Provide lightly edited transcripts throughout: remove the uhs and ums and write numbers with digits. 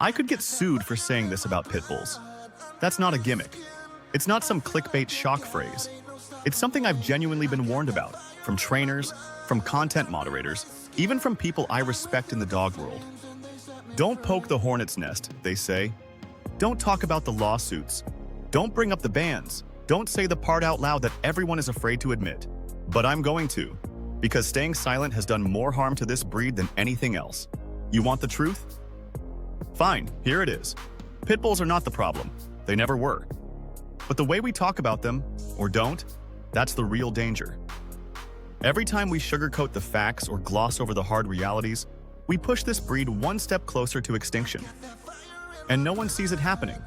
I could get sued for saying this about pit bulls. That's not a gimmick. It's not some clickbait shock phrase. It's something I've genuinely been warned about, from trainers, from content moderators, even from people I respect in the dog world. Don't poke the hornet's nest, they say. Don't talk about the lawsuits. Don't bring up the bans. Don't say the part out loud that everyone is afraid to admit. But I'm going to, because staying silent has done more harm to this breed than anything else. You want the truth? Fine, here it is. Pit bulls are not the problem. They never were. But the way we talk about them, or don't, that's the real danger. Every time we sugarcoat the facts or gloss over the hard realities, we push this breed one step closer to extinction. And no one sees it happening,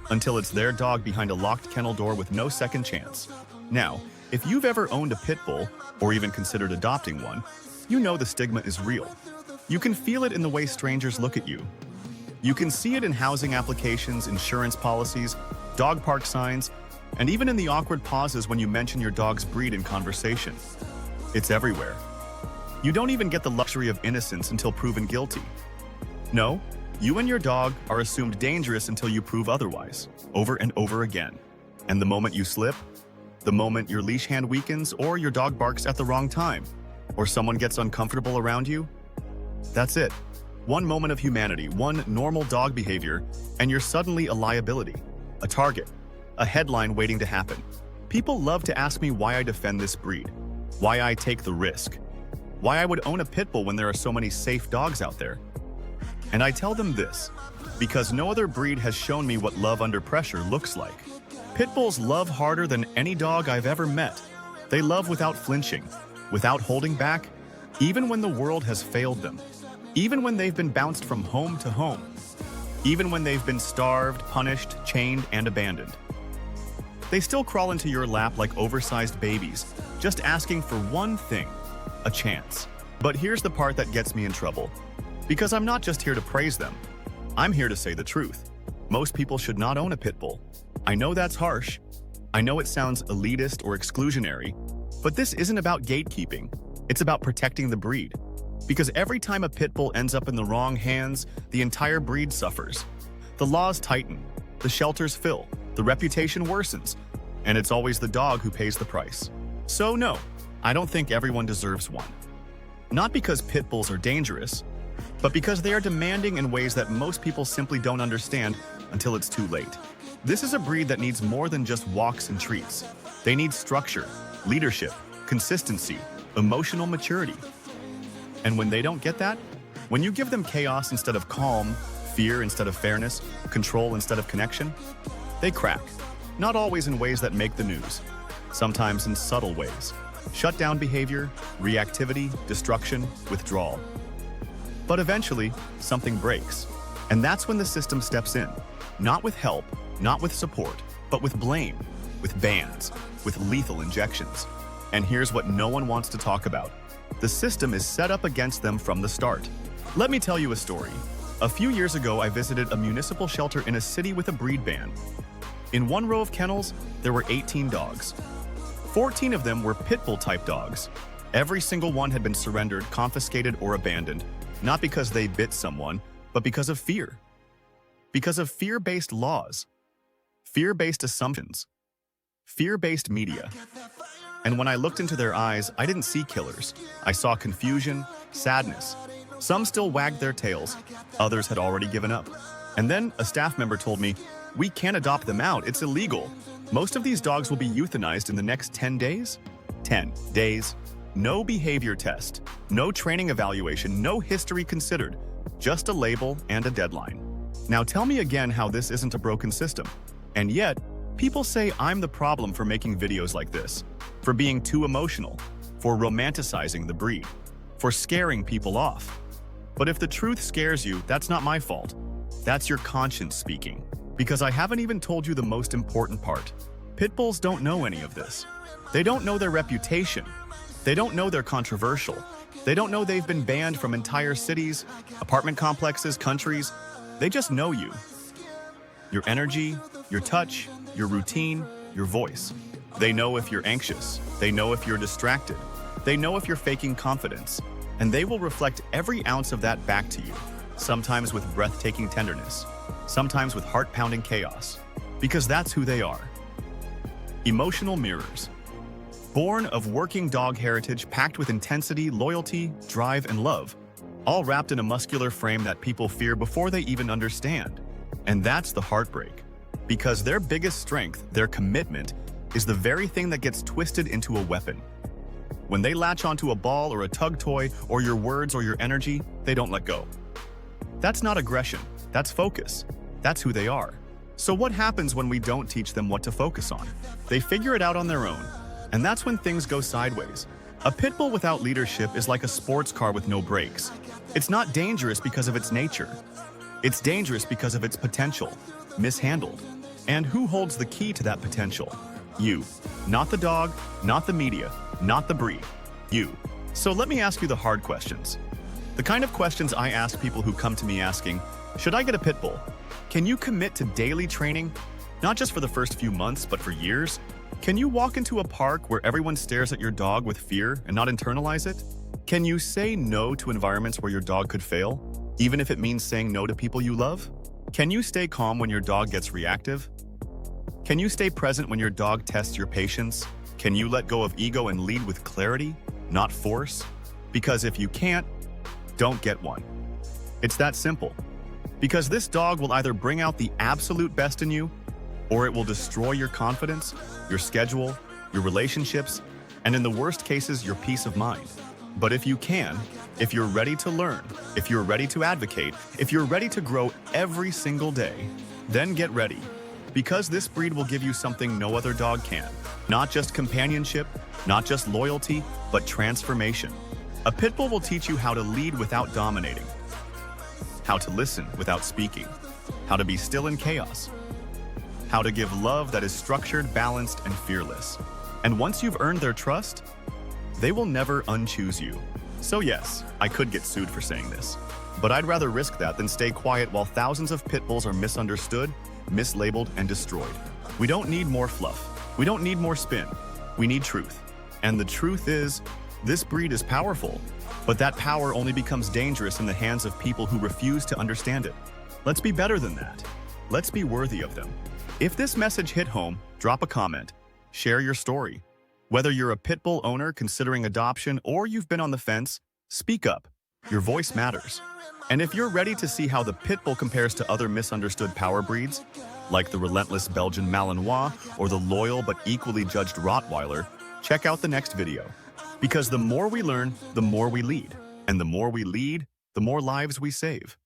until it's their dog behind a locked kennel door with no second chance. Now, if you've ever owned a pit bull, or even considered adopting one, you know the stigma is real. You can feel it in the way strangers look at you. You can see it in housing applications, insurance policies, dog park signs, and even in the awkward pauses when you mention your dog's breed in conversation. It's everywhere. You don't even get the luxury of innocence until proven guilty. No, you and your dog are assumed dangerous until you prove otherwise, over and over again. And the moment you slip, the moment your leash hand weakens or your dog barks at the wrong time, or someone gets uncomfortable around you, that's it. One moment of humanity, one normal dog behavior, and you're suddenly a liability, a target, a headline waiting to happen. People love to ask me why I defend this breed, why I take the risk, why I would own a pit bull when there are so many safe dogs out there. And I tell them this, because no other breed has shown me what love under pressure looks like. Pit bulls love harder than any dog I've ever met. They love without flinching, without holding back, even when the world has failed them. Even when they've been bounced from home to home. Even when they've been starved, punished, chained, and abandoned. They still crawl into your lap like oversized babies, just asking for one thing, a chance. But here's the part that gets me in trouble. Because I'm not just here to praise them. I'm here to say the truth. Most people should not own a pit bull. I know that's harsh. I know it sounds elitist or exclusionary, but this isn't about gatekeeping. It's about protecting the breed. Because every time a pit bull ends up in the wrong hands, the entire breed suffers. The laws tighten, the shelters fill, the reputation worsens, and it's always the dog who pays the price. So no, I don't think everyone deserves one. Not because pit bulls are dangerous, but because they are demanding in ways that most people simply don't understand until it's too late. This is a breed that needs more than just walks and treats. They need structure, leadership, consistency, emotional maturity. And when they don't get that, when you give them chaos instead of calm, fear instead of fairness, control instead of connection, they crack. Not always in ways that make the news, sometimes in subtle ways. Shutdown behavior, reactivity, destruction, withdrawal. But eventually, something breaks. And that's when the system steps in. Not with help, not with support, but with blame, with bans, with lethal injections. And here's what no one wants to talk about. The system is set up against them from the start. Let me tell you a story. A few years ago, I visited a municipal shelter in a city with a breed ban. In one row of kennels, there were 18 dogs. 14 of them were pit bull type dogs. Every single one had been surrendered, confiscated, or abandoned, not because they bit someone, but because of fear. Because of fear-based laws, fear-based assumptions, fear-based media. And when I looked into their eyes, I didn't see killers. I saw confusion, sadness. Some still wagged their tails. Others had already given up. And then a staff member told me, "We can't adopt them out. It's illegal. Most of these dogs will be euthanized in the next 10 days." 10 days. No behavior test. No training evaluation. No history considered. Just a label and a deadline. Now tell me again how this isn't a broken system. And yet, people say I'm the problem for making videos like this. For being too emotional, for romanticizing the breed, for scaring people off. But if the truth scares you, that's not my fault. That's your conscience speaking. Because I haven't even told you the most important part. Pit bulls don't know any of this. They don't know their reputation. They don't know they're controversial. They don't know they've been banned from entire cities, apartment complexes, countries. They just know you. Your energy, your touch, your routine, your voice. They know if you're anxious. They know if you're distracted. They know if you're faking confidence. And they will reflect every ounce of that back to you. sometimes with breathtaking tenderness, sometimes with heart-pounding chaos, because that's who they are. Emotional mirrors. Born of working dog heritage packed with intensity, loyalty, drive, and love, all wrapped in a muscular frame that people fear before they even understand. And that's the heartbreak, because their biggest strength, their commitment, is the very thing that gets twisted into a weapon. When they latch onto a ball or a tug toy or your words or your energy, they don't let go. That's not aggression, that's focus. That's who they are. So what happens when we don't teach them what to focus on? They figure it out on their own, and that's when things go sideways. A pit bull without leadership is like a sports car with no brakes. It's not dangerous because of its nature. It's dangerous because of its potential, mishandled. And who holds the key to that potential? You. Not the dog, not the media, not the breed. You. So let me ask you the hard questions. The kind of questions I ask people who come to me asking, should I get a pit bull? Can you commit to daily training? Not just for the first few months, but for years? Can you walk into a park where everyone stares at your dog with fear and not internalize it? Can you say no to environments where your dog could fail, even if it means saying no to people you love? Can you stay calm when your dog gets reactive? Can you stay present when your dog tests your patience? Can you let go of ego and lead with clarity, not force? Because if you can't, don't get one. It's that simple. Because this dog will either bring out the absolute best in you, or it will destroy your confidence, your schedule, your relationships, and in the worst cases, your peace of mind. But if you can, if you're ready to learn, if you're ready to advocate, if you're ready to grow every single day, then get ready. Because this breed will give you something no other dog can. Not just companionship, not just loyalty, but transformation. A pit bull will teach you how to lead without dominating, how to listen without speaking, how to be still in chaos, how to give love that is structured, balanced, and fearless. And once you've earned their trust, they will never unchoose you. So yes, I could get sued for saying this, but I'd rather risk that than stay quiet while thousands of pit bulls are misunderstood, mislabeled, and destroyed. We don't need more fluff. We don't need more spin. We need truth. And the truth is, this breed is powerful, but that power only becomes dangerous in the hands of people who refuse to understand it. Let's be better than that. Let's be worthy of them. If this message hit home, drop a comment. Share your story. Whether you're a pit bull owner considering adoption or you've been on the fence, speak up. Your voice matters. And if you're ready to see how the pit bull compares to other misunderstood power breeds, like the relentless Belgian Malinois or the loyal but equally judged Rottweiler, check out the next video. Because the more we learn, the more we lead. And the more we lead, the more lives we save.